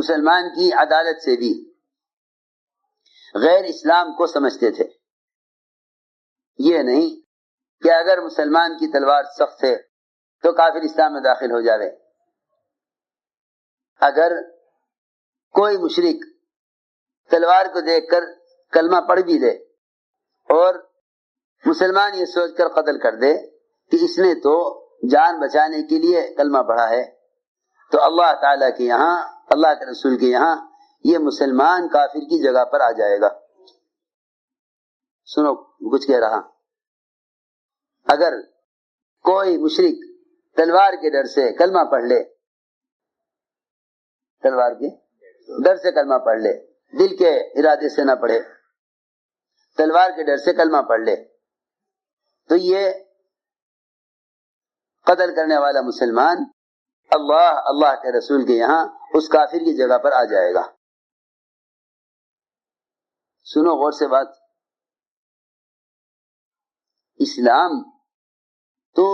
مسلمان کی عدالت سے بھی غیر اسلام کو سمجھتے تھے. یہ نہیں کہ اگر مسلمان کی تلوار سخت ہے تو کافر اسلام میں داخل ہو جاوے. اگر کوئی مشرک تلوار کو دیکھ کر کلمہ پڑھ بھی دے اور مسلمان یہ سوچ کر قتل کر دے کہ اس نے تو جان بچانے کے لیے کلمہ پڑھا ہے، تو اللہ تعالیٰ کے یہاں، اللہ کے رسول کے یہاں یہ مسلمان کافر کی جگہ پر آ جائے گا. سنو کچھ کہہ رہا. اگر کوئی مشرک تلوار کے ڈر سے کلمہ پڑھ لے، تلوار کے ڈر سے کلمہ پڑھ لے، دل کے ارادے سے نہ پڑھے، تلوار کے ڈر سے کلمہ پڑھ لے، تو یہ قتل کرنے والا مسلمان اللہ کے رسول کے یہاں اس کافر کی جگہ پر آ جائے گا. سنو غور سے بات. اسلام تو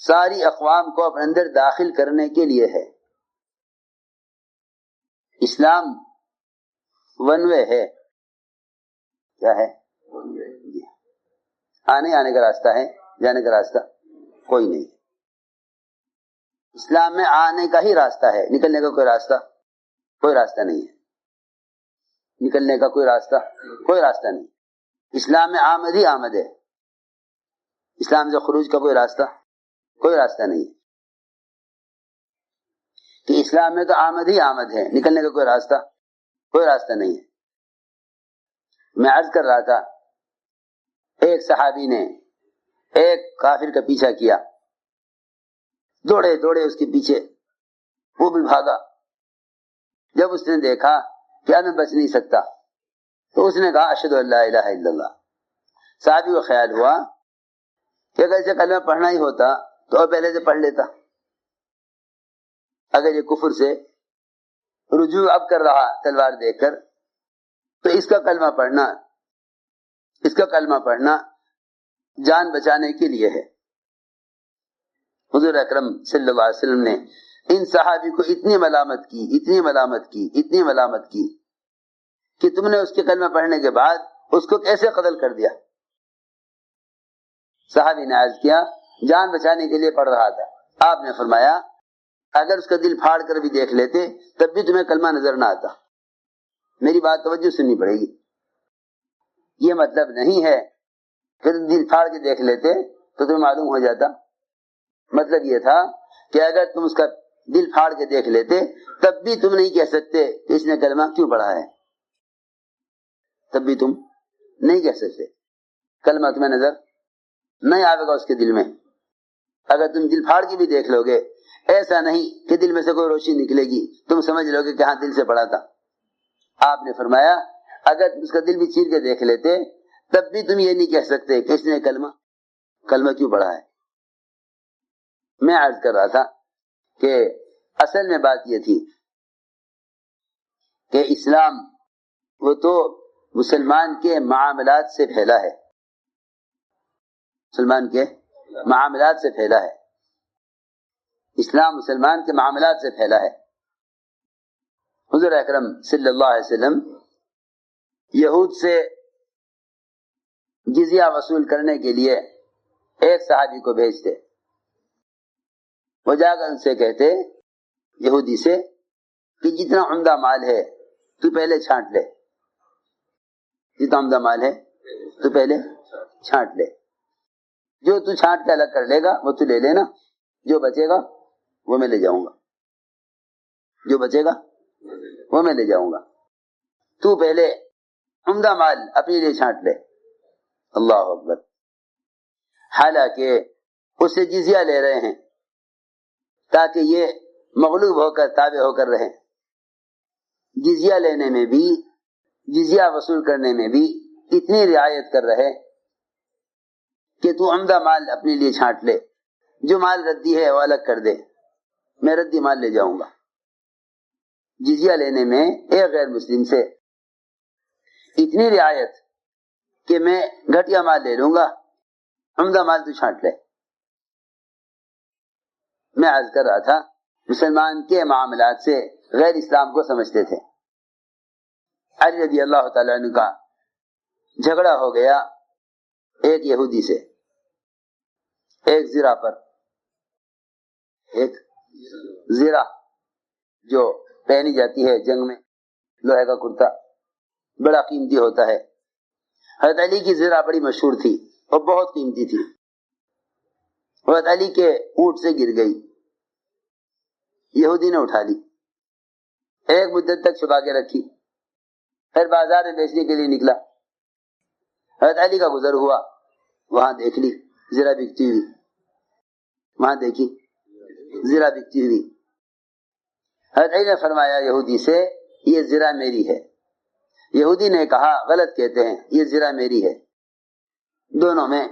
ساری اقوام کو اپنے اندر داخل کرنے کے لیے ہے. اسلام ون وے ہے. کیا ہے؟ آنے کا راستہ ہے، جانے کا راستہ کوئی نہیں. اسلام میں آنے کا ہی راستہ ہے، نکلنے کا کوئی راستہ نہیں ہے. نکلنے کا کوئی راستہ نہیں. اسلام میں آمد ہی آمد ہے. اسلام سے خروج کا کوئی راستہ نہیں ہے. کہ اسلام میں تو آمد ہی آمد ہے، نکلنے کا کوئی راستہ نہیں ہے. میں عرض کر رہا تھا، ایک صحابی نے ایک کافر کا پیچھا کیا، دوڑے اس کے پیچھے، وہ بھی بھاگا. جب اس نے دیکھا کہ اب میں بچ نہیں سکتا تو اس نے کہا اشہدو ان لا الہ الا اللہ. صحابی کو خیال ہوا کہ اگر اسے کلمہ پڑھنا ہی ہوتا تو اور پہلے سے پڑھ لیتا. اگر یہ کفر سے رجوع اب کر رہا تلوار دیکھ کر، تو اس کا کلمہ پڑھنا جان بچانے کے لیے ہے. حضور اکرم صلی اللہ علیہ وسلم نے ان صحابی کو اتنی ملامت کی کہ تم نے اس کے کلمہ پڑھنے کے بعد اس کو کیسے قتل کر دیا. صحابی نے عرض کیا جان بچانے کے لیے پڑھ رہا تھا. آپ نے فرمایا اگر اس کا دل پھاڑ کر بھی دیکھ لیتے تب بھی تمہیں کلمہ نظر نہ آتا. میری بات توجہ سننی پڑے گی. یہ مطلب نہیں ہے کہ دل پھاڑ کے دیکھ لیتے تو تمہیں معلوم ہو جاتا. مطلب یہ تھا کہ اگر تم اس کا دل پھاڑ کے دیکھ لیتے تب بھی تم نہیں کہہ سکتے کہ اس نے کلمہ کیوں پڑھا ہے. تب بھی تم نہیں کہہ سکتے. کلمہ تمہیں نظر نہیں آئے گا اس کے دل میں. اگر تم دل پھاڑ کے بھی دیکھ لو گے، ایسا نہیں کہ دل میں سے کوئی روشنی نکلے گی، تم سمجھ لو گے کہ ہاں دل سے پڑھا تھا. آپ نے فرمایا اگر تم اس کا دل بھی چیر کے دیکھ لیتے تب بھی تم یہ نہیں کہہ سکتے کہ اس نے کلمہ کیوں پڑھا ہے. میں عرض کر رہا تھا کہ اصل میں بات یہ تھی کہ اسلام وہ تو مسلمان کے معاملات سے پھیلا ہے. مسلمان کے معاملات سے پھیلا ہے. اسلام مسلمان کے معاملات سے پھیلا ہے. حضور اکرم صلی اللہ علیہ وسلم یہود سے جزیہ وصول کرنے کے لیے ایک صحابی کو بھیجتے. وہ جا کر ان سے کہتے، یہودی سے، کہ جتنا عمدہ مال ہے تو پہلے چھانٹ لے. جتنا عمدہ مال ہے تو پہلے چھانٹ لے. جو تو چھانٹ کے الگ کر لے گا وہ تو لے لینا، جو بچے گا وہ میں لے جاؤں گا. تو پہلے عمدہ مال اپنے لیے چھانٹ لے. اللہ اکبر. حالانکہ اس سے جزیہ لے رہے ہیں تاکہ یہ مغلوب ہو کر تابع ہو کر رہے. جزیہ لینے میں بھی، جزیہ وصول کرنے میں بھی اتنی رعایت کر رہے کہ تو عمدہ مال اپنے لیے چھانٹ لے، جو مال ردی ہے وہ الگ کر دے، میں ردی مال لے جاؤں گا. جزیہ لینے میں ایک غیر مسلم سے اتنی رعایت کہ میں گھٹیا مال لے لوں گا، عمدہ مال تو چھانٹ لے. میں عرض کر رہا تھا مسلمان کے معاملات سے غیر اسلام کو سمجھتے تھے۔ علی رضی اللہ تعالیٰ عنہ کا جھگڑا ہو گیا ایک یہودی سے، ایک زرہ پر، ایک زرہ جو پہنی جاتی ہے جنگ میں، لوہے کا کرتا بڑا قیمتی ہوتا ہے۔ حضرت علی کی زرہ بڑی مشہور تھی اور بہت قیمتی تھی، حضرت علی کے اونٹ سے گر گئی، یہودی نے اٹھا لی، ایک مدت تک چھپا کے رکھی، پھر بازار میں بیچنے کے لیے نکلا، حضرت علی کا گزر ہوا، وہاں دیکھ لی زرہ بکتی ہوئی، وہاں دیکھی زرہ بکتی ہوئی۔ حضرت علی نے فرمایا یہودی سے یہ زرہ میری ہے، یہودی نے کہا غلط کہتے ہیں، یہ زرہ میری ہے، دونوں میں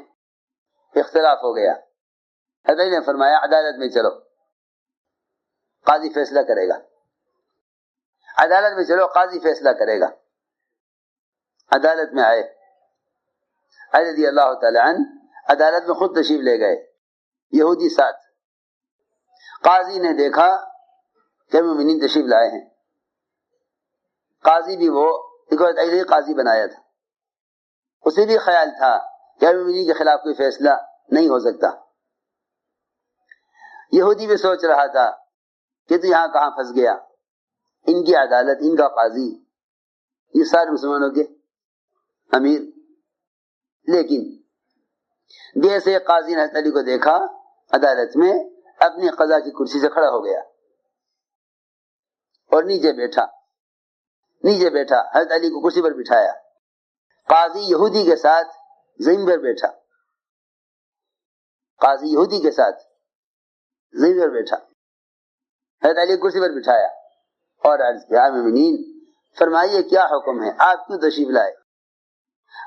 اختلاف ہو گیا۔ حضرت علی نے فرمایا عدالت میں چلو، قاضی فیصلہ کرے گا، عدالت میں چلو قاضی فیصلہ کرے گا۔ عدالت میں آئے، علی رضی اللہ تعالی عنہ عدالت میں خود تشریف لے گئے، یہودی ساتھ۔ قاضی نے دیکھا کہ مومنین تشریف لائے ہیں، قاضی بھی وہ دیکھو علی قاضی بنایا تھا، اسے بھی خیال تھا کہ مومنین کے خلاف کوئی فیصلہ نہیں ہو سکتا۔ یہودی بھی سوچ رہا تھا کہ تو یہاں کہاں پھنس گیا، ان کی عدالت، ان کا قاضی، یہ سارے مسلمانوں کے امیر۔ لیکن جیسے قاضی نے حضرت علی کو دیکھا عدالت میں، اپنی قضا کی کرسی سے کھڑا ہو گیا اور نیچے بیٹھا، حضرت علی کو کرسی پر بٹھایا، قاضی یہودی کے ساتھ زمین پر بیٹھا، قاضی یہودی کے ساتھ زمین پر بیٹھا، حضرت علی کرسی پر بٹھایا اور عرض کیا مومنین فرمائیے کیا حکم ہے، آپ کیوں تشریف لائے؟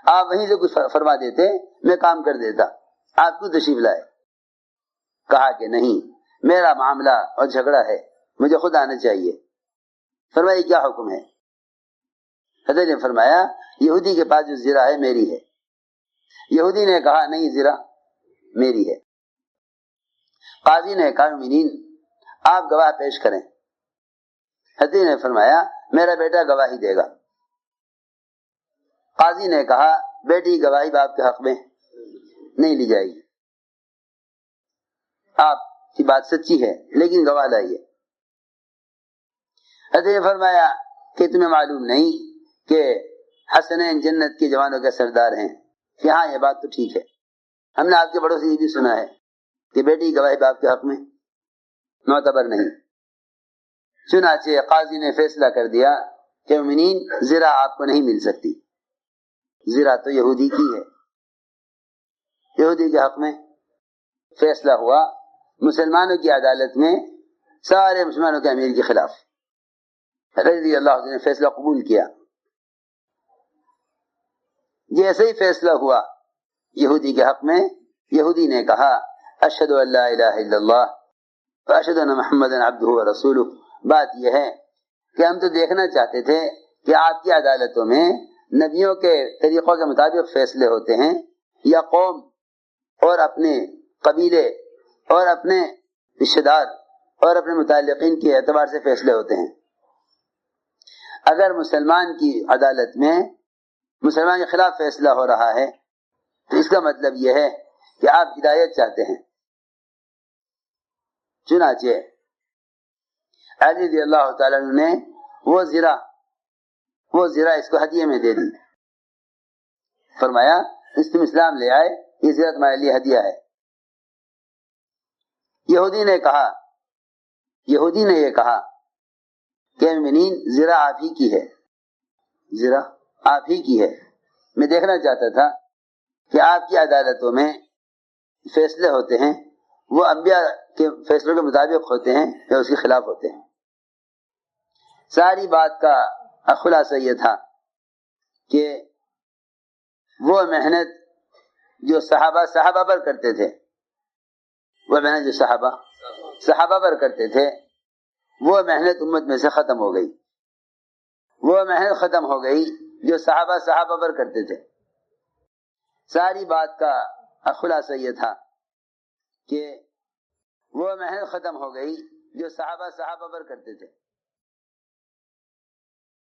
آپ وہیں سے کچھ فرما دیتے میں کام کر دیتا، آپ کیوں تشریف لائے؟ کہا کہ نہیں میرا معاملہ اور جھگڑا ہے، مجھے خود آنا چاہیے۔ فرمائیے کیا حکم ہے؟ حضرت نے فرمایا یہودی کے پاس جو زرہ ہے میری ہے۔ یہودی نے کہا نہیں زرہ میری ہے۔ قاضی نے کہا مومنین آپ گواہ پیش کریں۔ حضرت نے فرمایا میرا بیٹا گواہی دے گا۔ قاضی نے کہا بیٹی گواہی باپ کے حق میں نہیں لی جائے گی، آپ کی بات سچی ہے لیکن گواہ لائیے۔ حضرت نے فرمایا کہ تمہیں معلوم نہیں کہ حسنین جنت کے جوانوں کے سردار ہیں؟ کہ ہاں یہ بات تو ٹھیک ہے، ہم نے آپ کے بڑوں سے یہ بھی سنا ہے کہ بیٹی گواہی باپ کے حق میں معتبر نہیں۔ چنانچہ قاضی نے فیصلہ کر دیا کہ مومنین زرہ آپ کو نہیں مل سکتی، زرہ تو یہودی کی ہے۔ یہودی کے حق میں فیصلہ ہوا، مسلمانوں کی عدالت میں سارے مسلمانوں کے امیر کے خلاف۔ رضی اللہ عنہ نے فیصلہ قبول کیا۔ جیسے ہی فیصلہ ہوا یہودی کے حق میں، یہودی نے کہا اشہد ان لا الہ الا اللہ واشہد ان محمد عبدہ ورسولہ۔ بات یہ ہے کہ ہم تو دیکھنا چاہتے تھے کہ آپ کی عدالتوں میں نبیوں کے طریقوں کے مطابق فیصلے ہوتے ہیں یا قوم اور اپنے قبیلے اور اپنے رشتہ دار اور اپنے متعلقین کے اعتبار سے فیصلے ہوتے ہیں۔ اگر مسلمان کی عدالت میں مسلمان کے خلاف فیصلہ ہو رہا ہے تو اس کا مطلب یہ ہے کہ آپ ہدایت چاہتے ہیں۔ چنانچہ علی رضی اللہ تعالیٰ عنہ نے وہ زرہ اس کو ہدیے میں دے دی، فرمایا اس تم اسلام لے آئے، یہ زرہ تمہارے لیے ہدیہ ہے۔ یہودی نے یہ کہا کہ مومنین زرہ آپ ہی کی ہے، زرہ آپ ہی کی ہے، میں دیکھنا چاہتا تھا کہ آپ کی عدالتوں میں فیصلے ہوتے ہیں وہ انبیاء کے فیصلوں کے مطابق ہوتے ہیں یا اس کے خلاف ہوتے ہیں۔ ساری بات کا خلاصہ یہ تھا کہ وہ محنت جو صحابہ پر کرتے تھے، وہ محنت جو صحابہ پر کرتے تھے، وہ محنت امت میں سے ختم ہو گئی، وہ محنت ختم ہو گئی جو صحابہ پر کرتے تھے۔ ساری بات کا خلاصہ یہ تھا کہ وہ محنت ختم ہو گئی جو صحابہ پر کرتے تھے۔